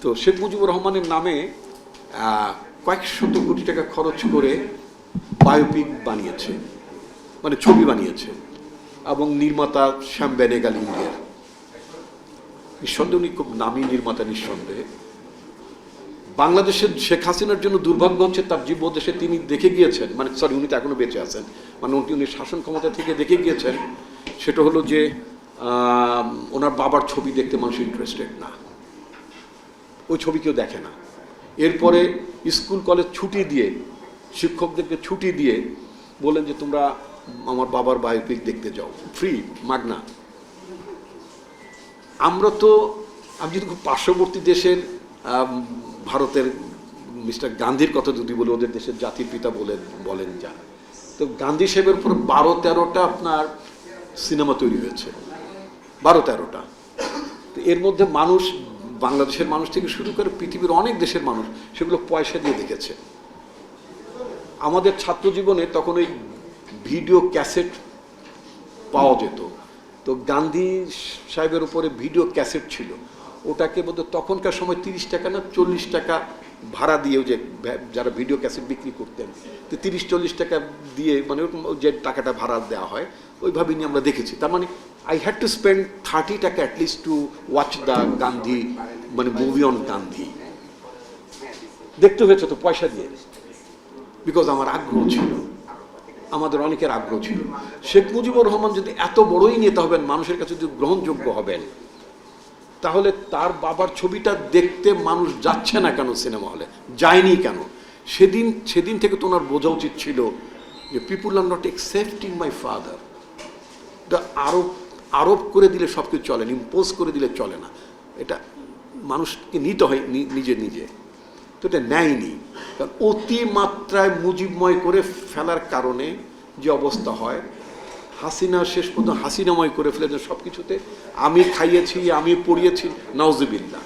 তো শেখ মুজিবুর রহমানের নামে কয়েক শত কোটি টাকা খরচ করে বায়োপিক বানিয়েছে, মানে ছবি বানিয়েছে, এবং নির্মাতা শ্যাম বেনেগাল ইন্ডিয়ার। নিঃসন্দেহে উনি খুব নামী নির্মাতা, নিঃসন্দেহে। বাংলাদেশের শেখ হাসিনার জন্য দুর্ভাগ্য হচ্ছে তার জীব দেশে তিনি দেখে গিয়েছেন, মানে সরি উনি তো এখনো বেঁচে আছেন, মানে উনি শাসন ক্ষমতা থেকে দেখে গিয়েছেন, সেটা হলো যে ওনার বাবার ছবি দেখতে মানুষ ইন্টারেস্টেড না, ওই ছবি কেউ দেখে না। এরপরে স্কুল কলেজ ছুটি দিয়ে, শিক্ষকদেরকে ছুটি দিয়ে বলেন যে তোমরা আমার বাবার বায়োপিক দেখতে যাও, ফ্রি, মাগনা। আমরা তো, আমি যদি খুব পার্শ্ববর্তী দেশের ভারতের মিস্টার গান্ধীর কথা যদি বলি, ওদের দেশের জাতির পিতা বলেন যা, তো গান্ধী সাহেবের উপর 12-13টা আপনার সিনেমা তৈরি হয়েছে, 12-13টা। তো এর মধ্যে মানুষ, বাংলাদেশের মানুষ থেকে শুরু করে পৃথিবীর অনেক দেশের মানুষ সেগুলো পয়সা দিয়ে দেখেছে। আমাদের ছাত্র জীবনে তখন ওই ভিডিও ক্যাসেট পাওয়া যেত, তো গান্ধী সাহেবের উপরে ভিডিও ক্যাসেট ছিল, ওটাকে বোধহয় তখনকার সময় 30 টাকা না 40 টাকা ভাড়া দিয়ে, যে যারা ভিডিও ক্যাসেট বিক্রি করতেন, তো 30-40 টাকা দিয়ে, মানে যে টাকাটা ভাড়া দেওয়া হয়, ওইভাবে নিয়ে আমরা দেখেছি। তার মানে আই হ্যাড টু স্পেন্ড 30 টাকা at least to watch the Gandhi, মানে মুভি অন গান্ধী। দেখতে হয়েছে তো পয়সা দিয়ে, বিকজ আমার আগ্রহ ছিল, আমাদের অনেকের আগ্রহ ছিল। শেখ মুজিবুর রহমান যদি এত বড়ই নেতা হবেন, মানুষের কাছে যদি গ্রহণযোগ্য হবেন, তাহলে তার বাবার ছবিটা দেখতে মানুষ যাচ্ছে না কেন সিনেমা হলে, যায়নি কেন? সেদিন থেকে তো ওনার বোঝা উচিত ছিল যে people are not accepting my father. আরোপ করে দিলে সব কিছু চলে না, ইম্পোজ করে দিলে চলে না, এটা মানুষকে নিতে হয় নিজে। তো এটা নেয়নি, কারণ অতিমাত্রায় মুজিবময় করে ফেলার কারণে যে অবস্থা হয়, হাসিনা শেষ পর্যন্ত হাসিনাময় করে ফেলেছে সব কিছুতে। আমি খাইয়েছি, আমি পড়িয়েছি, নাউজুবিল্লাহ।